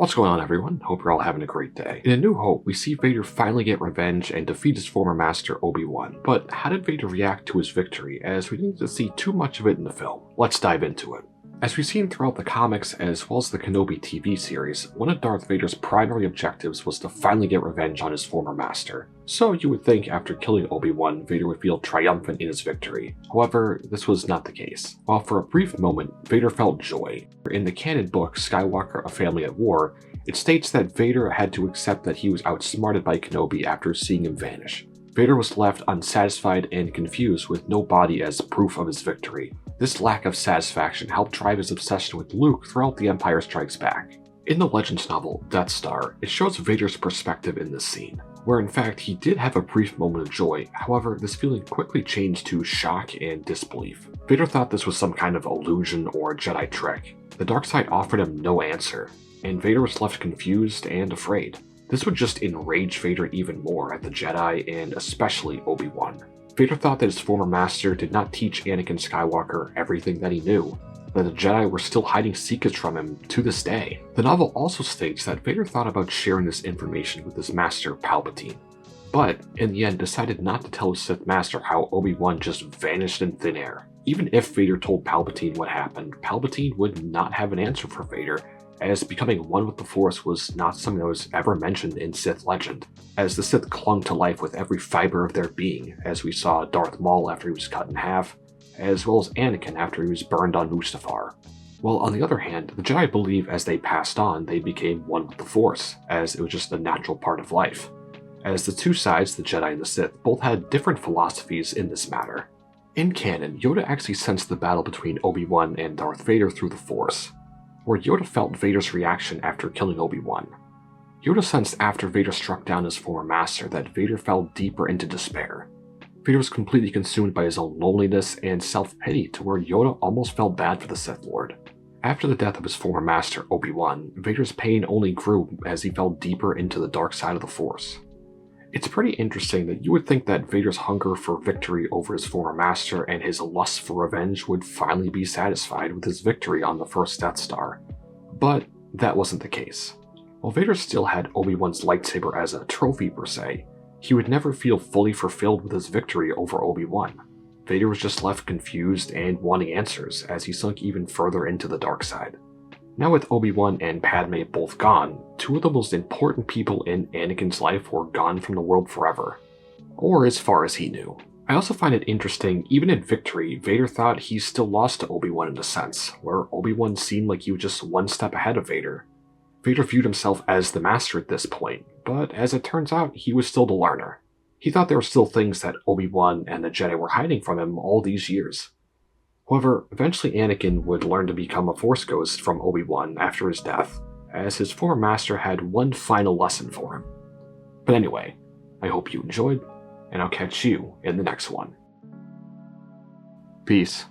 What's going on, everyone? Hope you're all having a great day. In A New Hope, we see Vader finally get revenge and defeat his former master Obi Wan. But how did Vader react to his victory, as we didn't get to see too much of it in the film? Let's dive into it. As we've seen throughout the comics as well as the Kenobi TV series, one of Darth Vader's primary objectives was to finally get revenge on his former master. So you would think after killing Obi-Wan, Vader would feel triumphant in his victory. However, this was not the case. While for a brief moment, Vader felt joy. In the canon book, Skywalker: A Family at War, it states that Vader had to accept that he was outsmarted by Kenobi after seeing him vanish. Vader was left unsatisfied and confused with no body as proof of his victory. This lack of satisfaction helped drive his obsession with Luke throughout The Empire Strikes Back. In the Legends novel, Death Star, it shows Vader's perspective in this scene, where in fact he did have a brief moment of joy. However, this feeling quickly changed to shock and disbelief. Vader thought this was some kind of illusion or Jedi trick. The dark side offered him no answer, and Vader was left confused and afraid. This would just enrage Vader even more at the Jedi and especially Obi-Wan. Vader thought that his former master did not teach Anakin Skywalker everything that he knew, that the Jedi were still hiding secrets from him to this day. The novel also states that Vader thought about sharing this information with his master Palpatine, but in the end decided not to tell his Sith master how Obi-Wan just vanished in thin air. Even if Vader told Palpatine what happened, Palpatine would not have an answer for Vader, as becoming one with the Force was not something that was ever mentioned in Sith legend, as the Sith clung to life with every fiber of their being, as we saw Darth Maul after he was cut in half, as well as Anakin after he was burned on Mustafar. While on the other hand, the Jedi believe as they passed on, they became one with the Force, as it was just a natural part of life. As the two sides, the Jedi and the Sith, both had different philosophies in this matter. In canon, Yoda actually sensed the battle between Obi-Wan and Darth Vader through the Force, where Yoda felt Vader's reaction after killing Obi-Wan. Yoda sensed after Vader struck down his former master that Vader fell deeper into despair. Vader was completely consumed by his own loneliness and self-pity to where Yoda almost felt bad for the Sith Lord. After the death of his former master Obi-Wan, Vader's pain only grew as he fell deeper into the dark side of the Force. It's pretty interesting that you would think that Vader's hunger for victory over his former master and his lust for revenge would finally be satisfied with his victory on the first Death Star, but that wasn't the case. While Vader still had Obi-Wan's lightsaber as a trophy per se, he would never feel fully fulfilled with his victory over Obi-Wan. Vader was just left confused and wanting answers as he sunk even further into the dark side. Now with Obi-Wan and Padme both gone, two of the most important people in Anakin's life were gone from the world forever. Or as far as he knew. I also find it interesting, even in victory, Vader thought he still lost to Obi-Wan in a sense, where Obi-Wan seemed like he was just one step ahead of Vader. Vader viewed himself as the master at this point, but as it turns out, he was still the learner. He thought there were still things that Obi-Wan and the Jedi were hiding from him all these years. However, eventually Anakin would learn to become a Force ghost from Obi-Wan after his death, as his former master had one final lesson for him. But anyway, I hope you enjoyed, and I'll catch you in the next one. Peace.